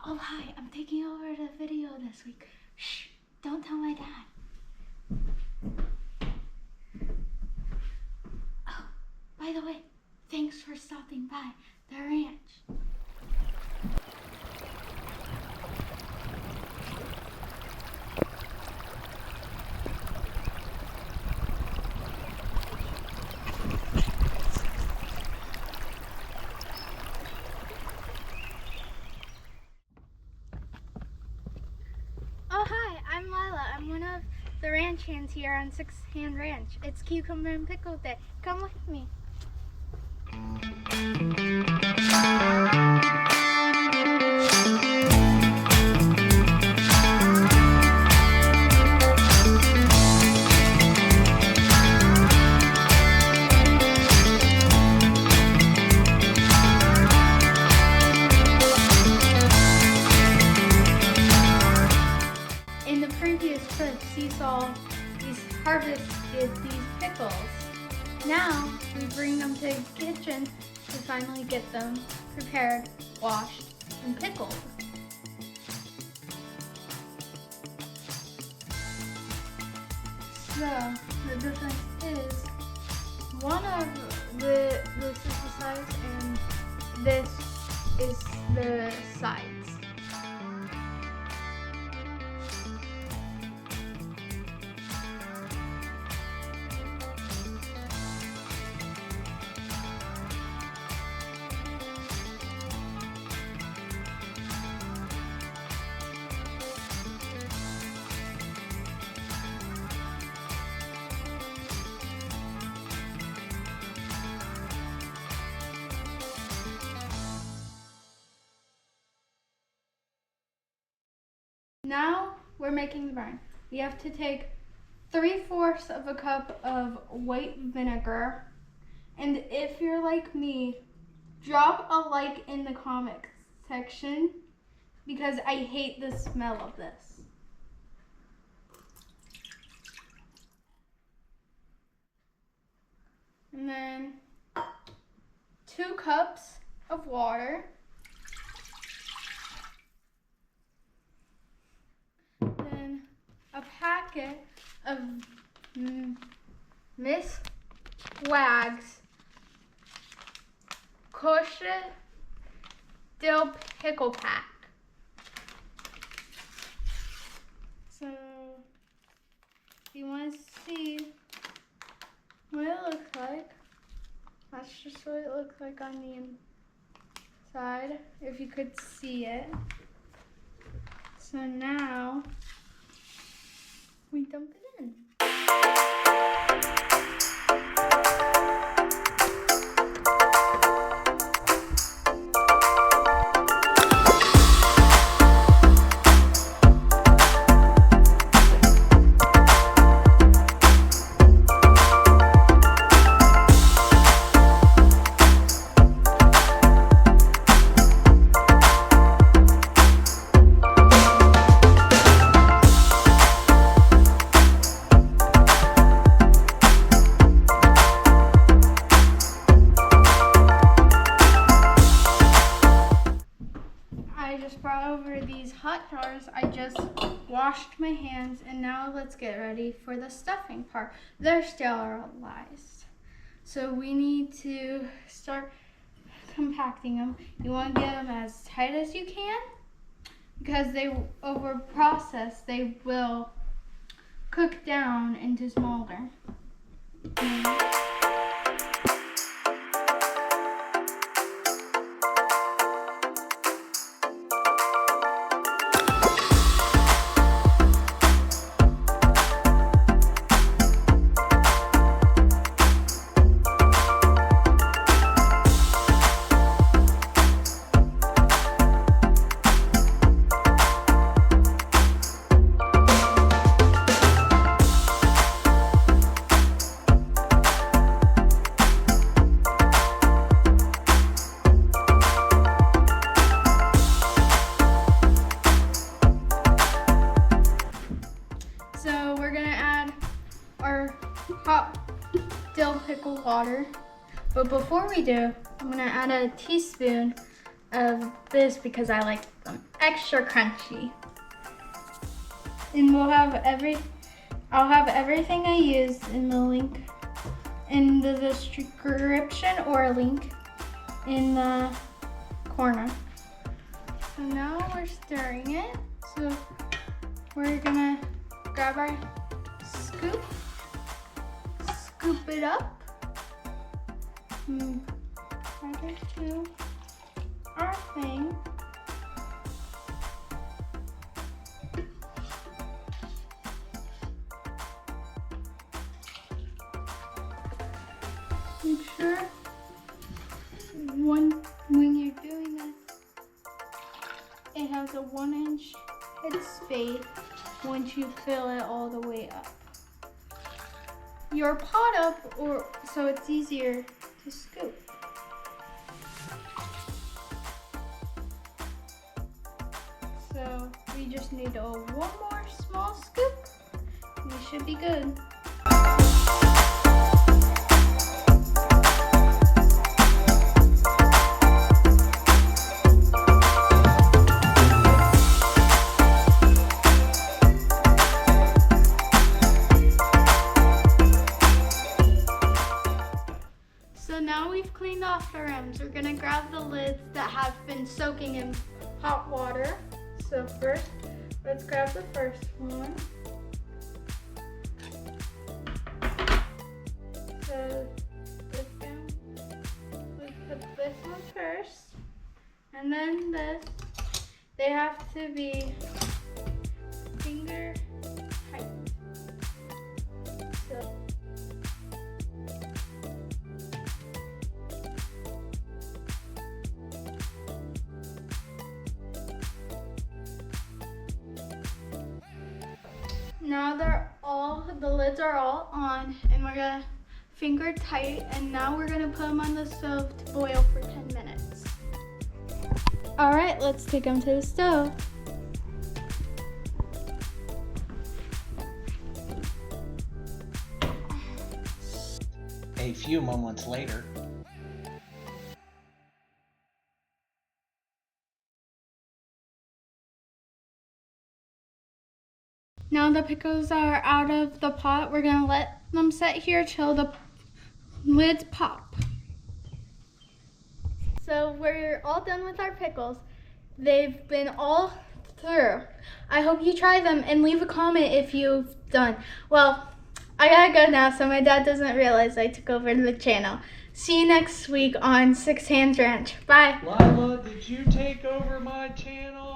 Oh, hi, I'm taking over the video this week. Shh, don't tell my dad. Oh, by the way, thanks for stopping by the ranch. Oh, hi, I'm Lila. I'm one of the ranch hands here on Six Hand Ranch. It's Cucumber and Pickle Day. Come with me. In the previous clips, you saw these harvested these pickles. Now we bring them to the kitchen to finally get them prepared, washed, and pickled. So the difference is one of this is the size and this is the sides. Now we're making the brine. We have to take 3/4 of a cup of white vinegar. And if you're like me, drop a like in the comments section because I hate the smell of this. And then 2 cups of water. Then a packet of Miss Wag's kosher dill pickle pack. So if you want to see what it looks like, that's just what it looks like on the inside, if you could see it. So now we dump it in. I just brought over these hot jars. I just washed my hands, and now let's get ready for the stuffing part. They're sterilized. So we need to start compacting them. You want to get them as tight as you can because they over process they will cook down into smaller. So we're gonna add our hot dill pickle water. But before we do, I'm gonna add a teaspoon of this because I like them extra crunchy. And I'll have everything I used in the link in the description or a link in the corner. So now we're stirring it. So we're gonna grab our scoop, scoop it up, add it to our thing. Make sure when you're doing this, it has a 1-inch head space once you fill it all the way up. Your pot up, or so it's easier to scoop. So we just need one more small scoop. We should be good. So now we've cleaned off the rims. We're gonna grab the lids that have been soaking in hot water. So first, let's grab the first one. So let's put this one first. And then this, they have to be finger tight. So now the lids are all on, and we're gonna finger tight, and now we're gonna put them on the stove to boil for 10 minutes. All right, let's take them to the stove. A few moments later. Now the pickles are out of the pot. We're gonna let them set here till the lids pop. So we're all done with our pickles. They've been all through. I hope you try them and leave a comment if you've done. Well, I gotta go now so my dad doesn't realize I took over the channel. See you next week on Six Hands Ranch. Bye. Lila, did you take over my channel?